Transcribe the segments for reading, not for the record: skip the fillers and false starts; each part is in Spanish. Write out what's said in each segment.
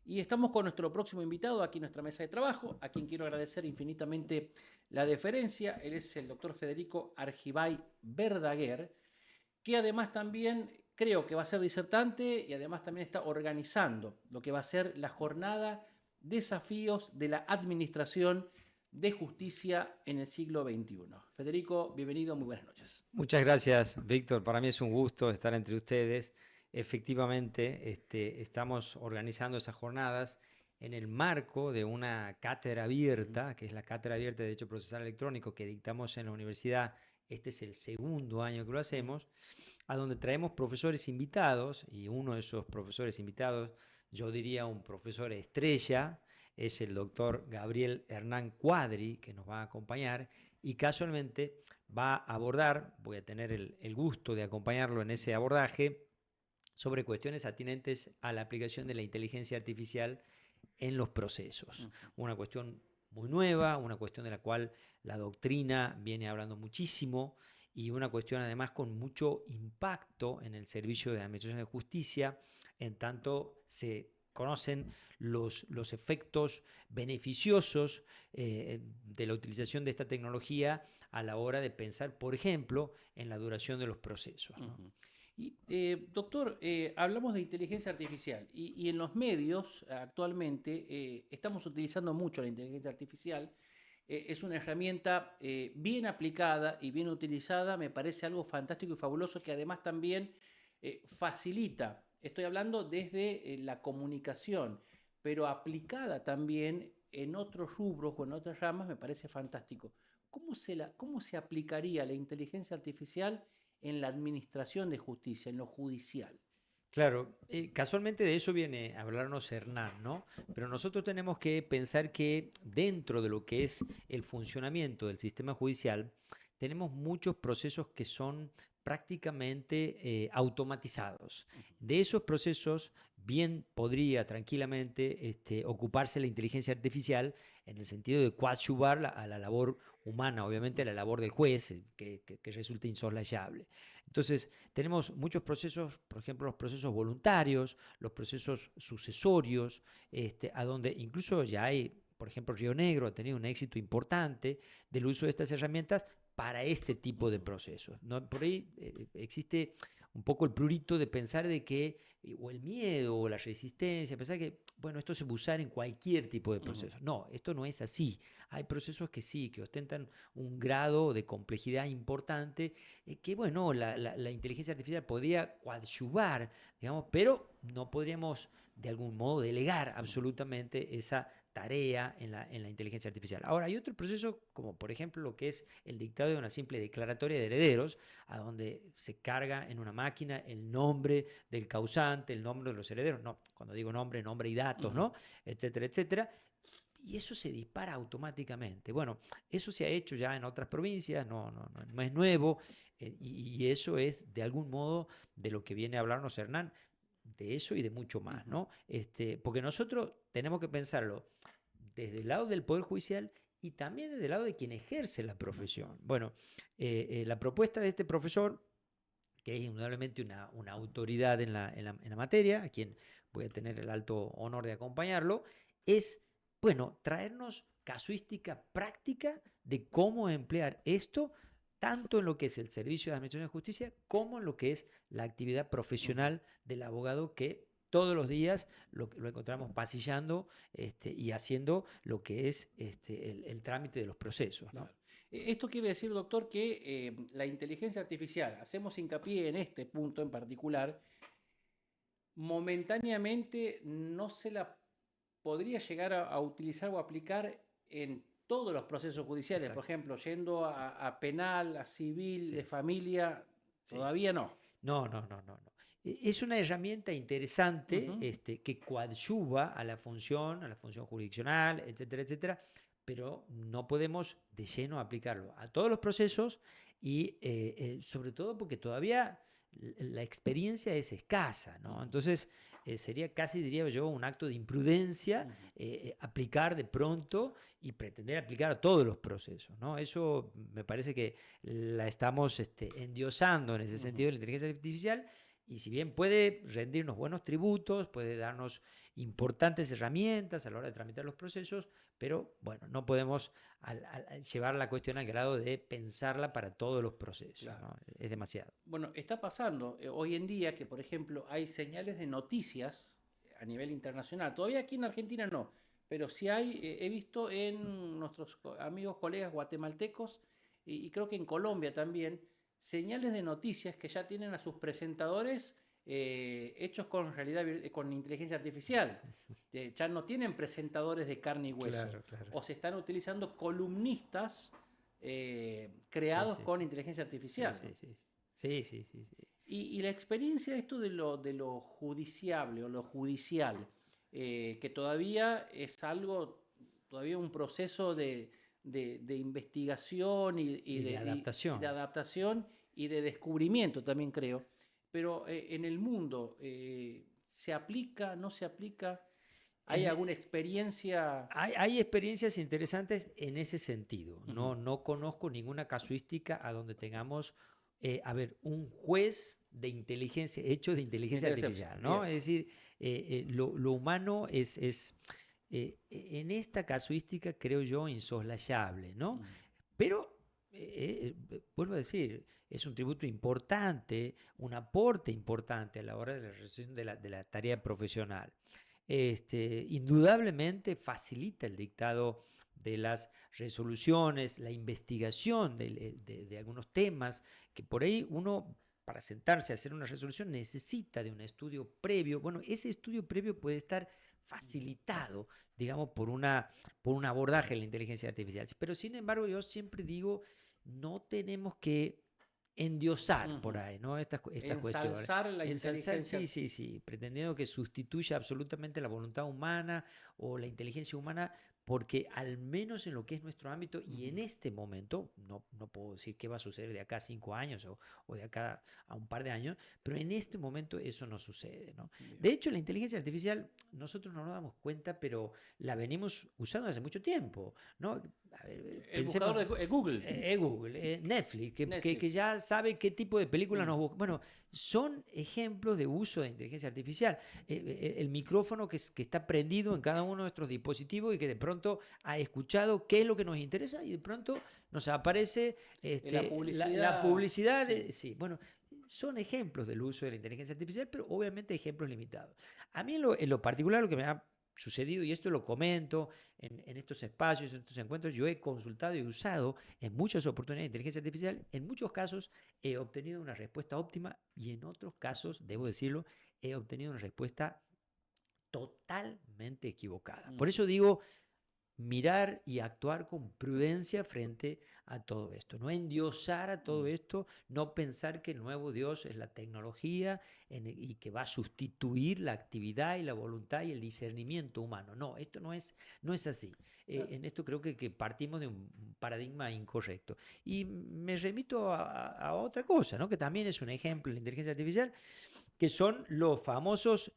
Y estamos con nuestro próximo invitado aquí en nuestra mesa de trabajo, a quien quiero agradecer infinitamente la deferencia. Él es el doctor Federico Argibay Verdaguer, que además también creo que va a ser disertante y además también está organizando lo que va a ser la jornada Desafíos de la Administración de Justicia en el siglo XXI. Federico, bienvenido, muy buenas noches. Muchas gracias, Víctor. Para mí es un gusto estar entre ustedes. Efectivamente, estamos organizando esas jornadas en el marco de una cátedra abierta, que es la Cátedra Abierta de Derecho Procesal Electrónico que dictamos en la universidad. Este es el segundo año que lo hacemos, a donde traemos profesores invitados, y uno de esos profesores invitados, yo diría un profesor estrella, es el doctor Gabriel Hernán Cuadri, que nos va a acompañar, y casualmente va a abordar, voy a tener el gusto de acompañarlo en ese abordaje, sobre cuestiones atinentes a la aplicación de la inteligencia artificial en los procesos. Una cuestión muy nueva, una cuestión de la cual la doctrina viene hablando muchísimo y una cuestión además con mucho impacto en el servicio de administración de justicia, en tanto se conocen los efectos beneficiosos de la utilización de esta tecnología a la hora de pensar, por ejemplo, en la duración de los procesos, ¿no? Y, doctor, hablamos de inteligencia artificial y en los medios actualmente estamos utilizando mucho la inteligencia artificial. Es una herramienta bien aplicada y bien utilizada, me parece algo fantástico y fabuloso que además también facilita, estoy hablando desde la comunicación, pero aplicada también en otros rubros o en otras ramas, me parece fantástico. ¿Cómo se aplicaría la inteligencia artificial en la administración de justicia, en lo judicial? Claro, casualmente de eso viene a hablarnos Hernán, ¿no? Pero nosotros tenemos que pensar que dentro de lo que es el funcionamiento del sistema judicial, tenemos muchos procesos que son prácticamente automatizados. De esos procesos, bien podría tranquilamente ocuparse la inteligencia artificial en el sentido de coadyuvar a la labor humana, obviamente a la labor del juez, que resulta insoslayable. Entonces, tenemos muchos procesos, por ejemplo, los procesos voluntarios, los procesos sucesorios, a donde incluso ya hay, por ejemplo, Río Negro ha tenido un éxito importante del uso de estas herramientas para este tipo de procesos, ¿no? Por ahí existe un poco el prurito de pensar de que, o el miedo, o la resistencia, pensar que, bueno, esto se puede usar en cualquier tipo de proceso. No, esto no es así. Hay procesos que sí, que ostentan un grado de complejidad importante, que, bueno, la inteligencia artificial podría coadyuvar, digamos, pero no podríamos de algún modo delegar absolutamente esa tarea en la inteligencia artificial. Ahora, hay otro proceso, como por ejemplo lo que es el dictado de una simple declaratoria de herederos, a donde se carga en una máquina el nombre del causante, el nombre de los herederos, no, cuando digo nombre, nombre y datos, ¿no? Etcétera, etcétera. Y eso se dispara automáticamente. Bueno, eso se ha hecho ya en otras provincias, no es nuevo, y eso es de algún modo de lo que viene a hablarnos Hernán, de eso y de mucho más, ¿no? Porque nosotros tenemos que pensarlo desde el lado del Poder Judicial y también desde el lado de quien ejerce la profesión. Bueno, la propuesta de este profesor, que es indudablemente una autoridad en la materia, a quien voy a tener el alto honor de acompañarlo, es, bueno, traernos casuística práctica de cómo emplear esto tanto en lo que es el servicio de administración de justicia como en lo que es la actividad profesional del abogado que todos los días lo encontramos pasillando y haciendo lo que es el trámite de los procesos, ¿no? Claro. Esto quiere decir, doctor, que la inteligencia artificial, hacemos hincapié en este punto en particular, momentáneamente no se la podría llegar a utilizar o aplicar en todos los procesos judiciales, por Exacto. ejemplo, yendo a penal, a civil, de Sí, sí, familia, sí. todavía no. No. Es una herramienta interesante Ujú. que coadyuva a la función jurisdiccional, etcétera, etcétera, pero no podemos de lleno aplicarlo a todos los procesos y sobre todo porque todavía la experiencia es escasa, ¿no? Ujú. Entonces sería casi, diría yo, un acto de imprudencia Ujú. aplicar de pronto y pretender aplicar a todos los procesos, ¿no? Eso me parece que la estamos endiosando en ese Ujú. sentido de la inteligencia artificial y si bien puede rendirnos buenos tributos, puede darnos importantes herramientas a la hora de tramitar los procesos, pero bueno, no podemos llevar la cuestión al grado de pensarla para todos los procesos, Claro. ¿no? Es demasiado. Bueno, está pasando hoy en día que, por ejemplo, hay señales de noticias a nivel internacional. Todavía aquí en Argentina no, pero sí hay, he visto en nuestros amigos, colegas guatemaltecos y creo que en Colombia también, señales de noticias que ya tienen a sus presentadores hechos con realidad, con inteligencia artificial. Ya no tienen presentadores de carne y hueso, Claro, claro. o se están utilizando columnistas Sí, creados sí, con sí. inteligencia Sí, artificial, ¿no? sí, sí. Sí, sí, sí, sí. Y la experiencia, esto de lo judiciable o lo judicial, que todavía es algo, todavía un proceso de investigación Y de y de adaptación. adaptación y de descubrimiento también creo, pero en el mundo, ¿se aplica, no se aplica? ¿Hay En, alguna experiencia? hay experiencias interesantes en ese sentido. Ujú. No conozco ninguna casuística a donde tengamos, a ver, un juez de inteligencia, hecho de inteligencia artificial, ¿no? Bien. Es decir, lo humano en esta casuística, creo yo, insoslayable, ¿no? Ujú. Pero, vuelvo a decir, es un tributo importante, un aporte importante a la hora de la realización de la tarea profesional. Indudablemente facilita el dictado de las resoluciones, la investigación de algunos temas, que por ahí uno, para sentarse a hacer una resolución, necesita de un estudio previo. Bueno, ese estudio previo puede estar facilitado, digamos, por un abordaje de la inteligencia artificial. Pero sin embargo, yo siempre digo, no tenemos que endiosar por Ujú. ahí, ¿no? Estas cuestiones. Ensalzar la Ensalzar, sí, inteligencia. sí, sí, pretendiendo que sustituya absolutamente la voluntad humana o la inteligencia humana, porque al menos en lo que es nuestro ámbito y en Ujú. este momento, no puedo decir qué va a suceder de acá a 5 años o de acá a un par de años, pero en este momento eso no sucede, ¿no? Bien. De hecho, la inteligencia artificial, nosotros no nos damos cuenta, pero la venimos usando hace mucho tiempo, ¿no? A ver, El buscador pensemos, de Google, Google, Netflix, que Netflix. ya sabe qué tipo de película Mm. nos busca. Bueno, son ejemplos de uso de inteligencia artificial. El micrófono que está prendido en cada uno de nuestros dispositivos y que de pronto ha escuchado qué es lo que nos interesa y de pronto nos aparece La la publicidad, publicidad. sí. Sí, bueno, son ejemplos del uso de la inteligencia artificial, pero obviamente ejemplos limitados. A mí en lo particular lo que me ha sucedido, y esto lo comento en estos espacios, en estos encuentros, yo he consultado y usado en muchas oportunidades de inteligencia artificial. En muchos casos he obtenido una respuesta óptima y en otros casos, debo decirlo, he obtenido una respuesta totalmente equivocada. Por Ujú. eso digo, mirar y actuar con prudencia frente a todo esto, no endiosar a todo Mm. esto, no pensar que el nuevo Dios es la tecnología y que va a sustituir la actividad y la voluntad y el discernimiento humano. No, esto no es así. Claro. En esto creo que partimos de un paradigma incorrecto. Y me remito a otra cosa, ¿no? Que también es un ejemplo de la inteligencia artificial, que son los famosos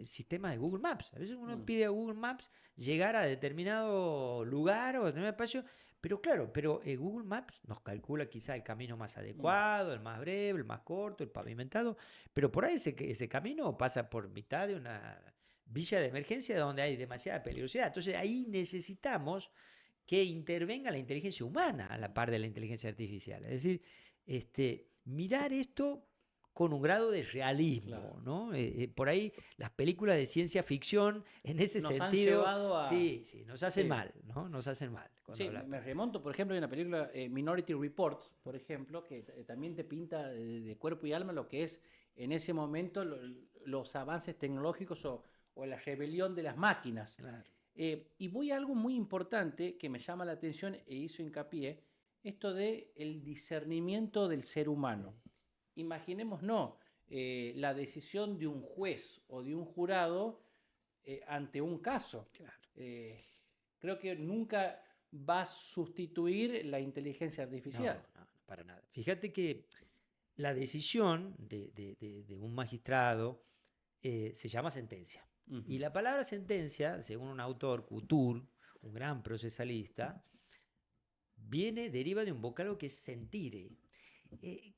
sistemas de Google Maps. A veces uno Mm. pide a Google Maps llegar a determinado lugar o determinado espacio, pero claro, Google Maps nos calcula quizá el camino más Mm. adecuado, el más breve, el más corto, el pavimentado, pero por ahí ese camino pasa por mitad de una villa de emergencia donde hay demasiada peligrosidad. Entonces ahí necesitamos que intervenga la inteligencia humana a la par de la inteligencia artificial. Es decir, mirar esto con un grado de Claro. realismo, ¿no? Por ahí las películas de ciencia ficción, en ese Nos han sentido, llevado a... sí, sí, nos hacen Sí, mal, ¿no? Nos hacen mal cuando sí, hablamos. me remonto, por ejemplo, hay una película, Minority Report, por ejemplo, que también te pinta de cuerpo y alma lo que es en ese momento los avances tecnológicos o la rebelión de las máquinas. Claro. Y voy a algo muy importante que me llama la atención e hizo hincapié, esto de el discernimiento del ser Sí, humano. Imaginemos, no, la decisión de un juez o de un jurado ante un caso. claro. Eh, Creo que nunca va a sustituir la inteligencia artificial. No, para nada. Fíjate que la decisión de un magistrado se llama sentencia. Ujú. Y la palabra sentencia, según un autor, Couture, un gran procesalista, deriva de un vocablo que es sentire.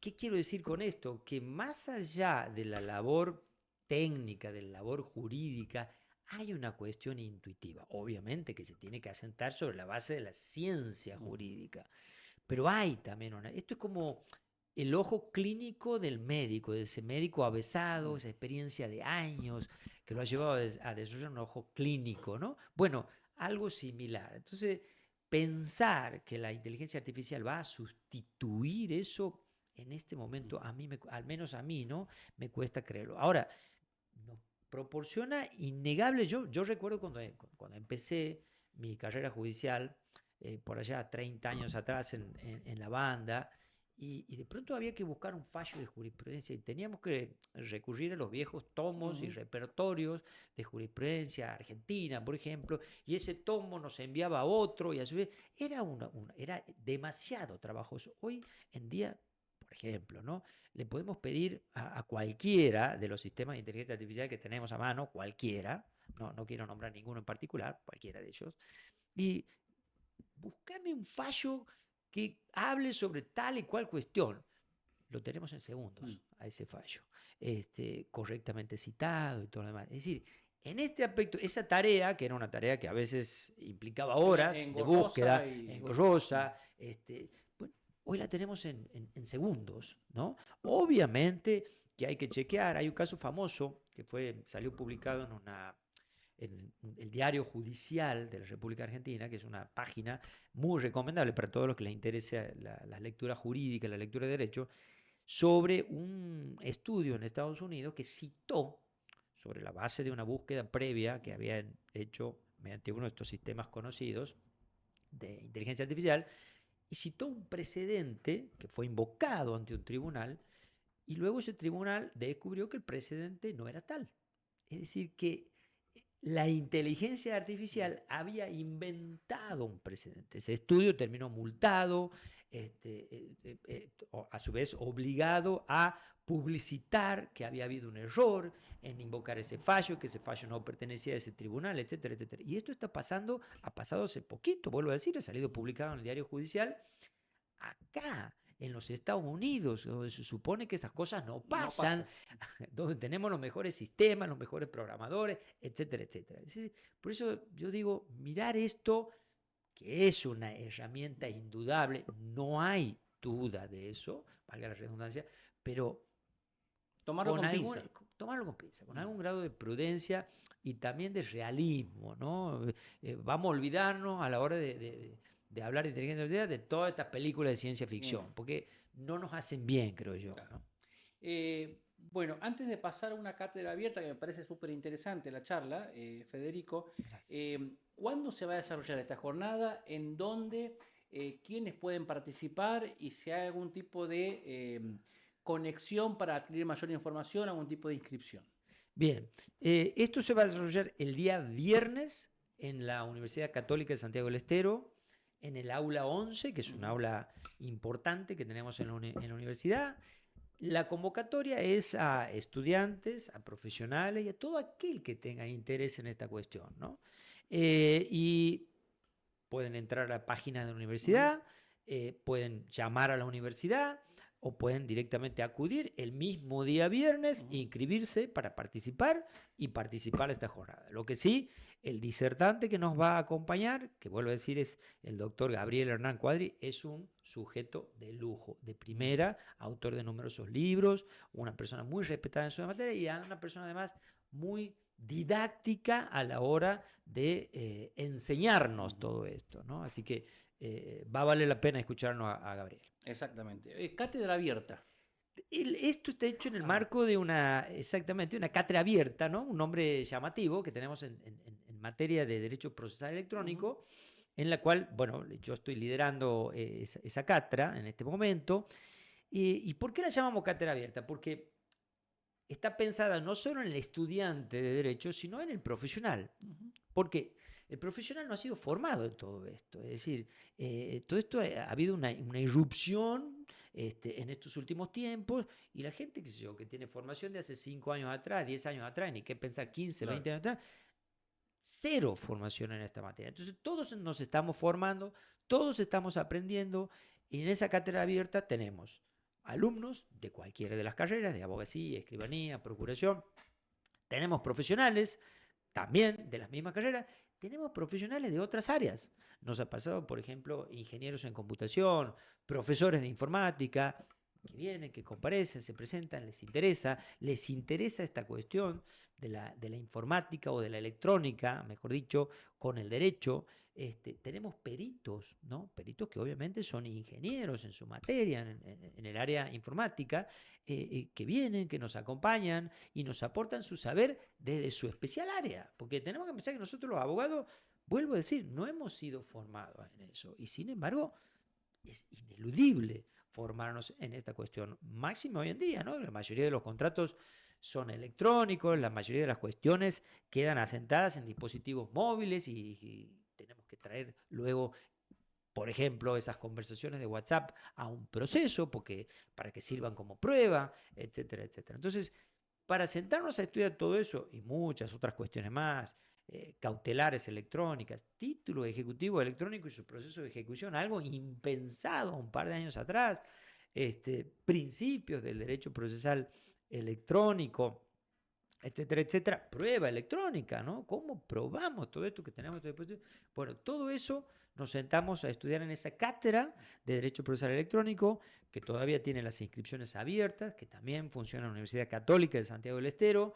¿Qué quiero decir con esto? Que más allá de la labor técnica, de la labor jurídica, hay una cuestión intuitiva, obviamente que se tiene que asentar sobre la base de la ciencia jurídica, pero hay también esto es como el ojo clínico del médico, de ese médico avesado, esa experiencia de años que lo ha llevado a desarrollar un ojo clínico, ¿no? Bueno, algo similar. Entonces, pensar que la inteligencia artificial va a sustituir eso en este momento, al menos a mí, ¿no? Me cuesta creerlo. Ahora, nos proporciona innegable. Yo recuerdo cuando empecé mi carrera judicial, por allá 30 años atrás en la banda, y de pronto había que buscar un fallo de jurisprudencia y teníamos que recurrir a los viejos tomos y repertorios de jurisprudencia argentina, por ejemplo, y ese tomo nos enviaba a otro y a su vez era demasiado trabajoso. Hoy en día, por ejemplo, ¿no? Le podemos pedir a cualquiera de los sistemas de inteligencia artificial que tenemos a mano, cualquiera, no quiero nombrar ninguno en particular, cualquiera de ellos, y búscame un fallo que hable sobre tal y cual cuestión. Lo tenemos en segundos a ese fallo, correctamente citado y todo lo demás. Es decir, en este aspecto, esa tarea, que era una tarea que a veces implicaba horas de búsqueda, engorrosa, bueno, hoy la tenemos en segundos, ¿no? Obviamente que hay que chequear. Hay un caso famoso que salió publicado en el Diario Judicial de la República Argentina, que es una página muy recomendable para todos los que les interese la lectura jurídica, la lectura de derecho, sobre un estudio en Estados Unidos que citó, sobre la base de una búsqueda previa que habían hecho mediante uno de estos sistemas conocidos de inteligencia artificial, y citó un precedente que fue invocado ante un tribunal, y luego ese tribunal descubrió que el precedente no era tal. Es decir, que la inteligencia artificial había inventado un precedente. Ese estudio terminó multado, a su vez obligado a publicitar que había habido un error en invocar ese fallo, que ese fallo no pertenecía a ese tribunal, etcétera, etcétera. Y esto ha pasado hace poquito, vuelvo a decir, ha salido publicado en el Diario Judicial acá, en los Estados Unidos, donde se supone que esas cosas no pasan, donde tenemos los mejores sistemas, los mejores programadores, etcétera, etcétera. Por eso yo digo, mirar esto, que es una herramienta indudable, no hay duda de eso, valga la redundancia, pero tomarlo con pinza. Tomarlo con pinza, con algún grado de prudencia y también de realismo, ¿no? Vamos a olvidarnos a la hora de hablar de inteligencia artificial de todas estas películas de ciencia ficción, porque no nos hacen bien, creo yo. Claro. ¿No? Bueno, antes de pasar a una cátedra abierta, que me parece súper interesante la charla, Federico, ¿cuándo se va a desarrollar esta jornada? ¿En dónde? ¿Quiénes pueden participar? Y si hay algún tipo de conexión para adquirir mayor información, algún tipo de inscripción. Bien, esto se va a desarrollar el día viernes en la Universidad Católica de Santiago del Estero, en el aula 11, que es un aula importante que tenemos en la universidad. La convocatoria es a estudiantes, a profesionales y a todo aquel que tenga interés en esta cuestión, ¿no? Y pueden entrar a la página de la universidad, pueden llamar a la universidad o pueden directamente acudir el mismo día viernes, inscribirse para participar y participar de esta jornada. Lo que sí, el disertante que nos va a acompañar, que vuelvo a decir es el doctor Gabriel Hernán Cuadri, es un sujeto de lujo, de primera, autor de numerosos libros, una persona muy respetada en su materia y una persona además muy didáctica a la hora de enseñarnos todo esto, ¿no? Así que va a valer la pena escucharnos a Gabriel. Exactamente. Cátedra abierta. Esto está hecho en el marco de una cátedra abierta, ¿no? Un nombre llamativo que tenemos en materia de derecho procesal electrónico, en la cual, bueno, yo estoy liderando esa cátedra en este momento. ¿Y por qué la llamamos cátedra abierta? Porque está pensada no solo en el estudiante de derecho, sino en el profesional. Porque el profesional no ha sido formado en todo esto. Es decir, todo esto ha habido una irrupción en estos últimos tiempos y la gente, qué sé yo, que tiene formación de hace 5 años atrás, 10 años atrás, ni qué pensar 15, 20 años atrás, cero formación en esta materia. Entonces todos nos estamos formando, todos estamos aprendiendo y en esa cátedra abierta tenemos alumnos de cualquiera de las carreras, de abogacía, escribanía, procuración. Tenemos profesionales también de las mismas carreras, tenemos profesionales de otras áreas. Nos ha pasado, por ejemplo, ingenieros en computación, profesores de informática, que vienen, que comparecen, se presentan, les interesa esta cuestión de la informática o de la electrónica, mejor dicho, con el derecho. Tenemos peritos, ¿no? Peritos que obviamente son ingenieros en su materia, en el área informática, que vienen, que nos acompañan y nos aportan su saber desde su especial área, porque tenemos que pensar que nosotros los abogados, vuelvo a decir, no hemos sido formados en eso y sin embargo es ineludible formarnos en esta cuestión, máximo hoy en día, ¿no? La mayoría de los contratos son electrónicos, la mayoría de las cuestiones quedan asentadas en dispositivos móviles y tenemos que traer luego, por ejemplo, esas conversaciones de WhatsApp a un proceso porque, para que sirvan como prueba, etcétera, etcétera. Entonces, para sentarnos a estudiar todo eso y muchas otras cuestiones más, cautelares electrónicas, título ejecutivo electrónico y su proceso de ejecución, algo impensado un par de años atrás, principios del derecho procesal electrónico, etcétera, etcétera, prueba electrónica, ¿no? ¿Cómo probamos todo esto que tenemos? Bueno, todo eso nos sentamos a estudiar en esa cátedra de Derecho Procesal Electrónico, que todavía tiene las inscripciones abiertas, que también funciona en la Universidad Católica de Santiago del Estero.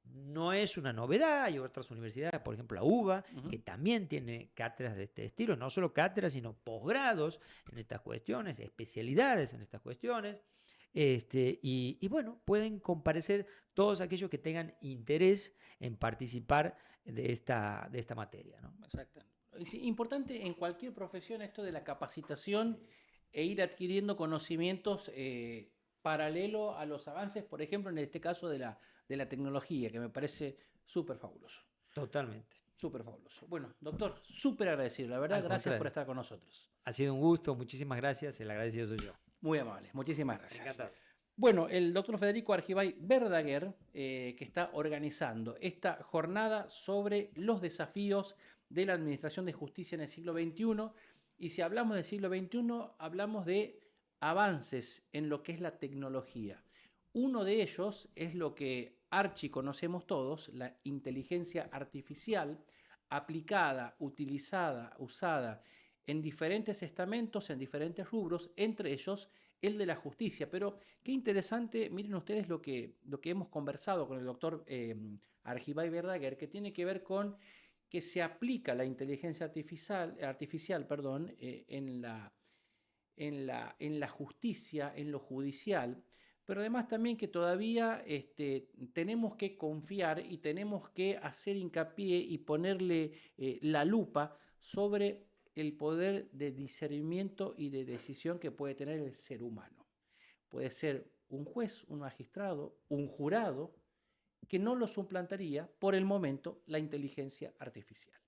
No es una novedad, hay otras universidades, por ejemplo la UBA, que también tiene cátedras de este estilo, no solo cátedras, sino posgrados en estas cuestiones, especialidades en estas cuestiones. Y bueno, pueden comparecer todos aquellos que tengan interés en participar de esta materia, ¿no? Exacto. Es importante en cualquier profesión esto de la capacitación e ir adquiriendo conocimientos paralelo a los avances, por ejemplo, en este caso de la tecnología, que me parece súper fabuloso. Totalmente. Súper fabuloso. Bueno, doctor, súper agradecido, la verdad, Al gracias por contrario, estar con nosotros. ha sido un gusto, muchísimas gracias, el agradecido soy yo. Muy amable, muchísimas gracias. Encantado. Bueno, el doctor Federico Argibay Verdaguer, que está organizando esta jornada sobre los desafíos de la Administración de Justicia en el siglo XXI. Y si hablamos del siglo XXI, hablamos de avances en lo que es la tecnología. Uno de ellos es lo que conocemos todos, la inteligencia artificial aplicada, utilizada, usada en diferentes estamentos, en diferentes rubros, entre ellos el de la justicia. Pero qué interesante, miren ustedes lo que hemos conversado con el doctor Argibay Verdaguer, que tiene que ver con que se aplica la inteligencia artificial en la justicia, en lo judicial, pero además también que todavía tenemos que confiar y tenemos que hacer hincapié y ponerle la lupa sobre el poder de discernimiento y de decisión que puede tener el ser humano. Puede ser un juez, un magistrado, un jurado, que no lo suplantaría por el momento la inteligencia artificial.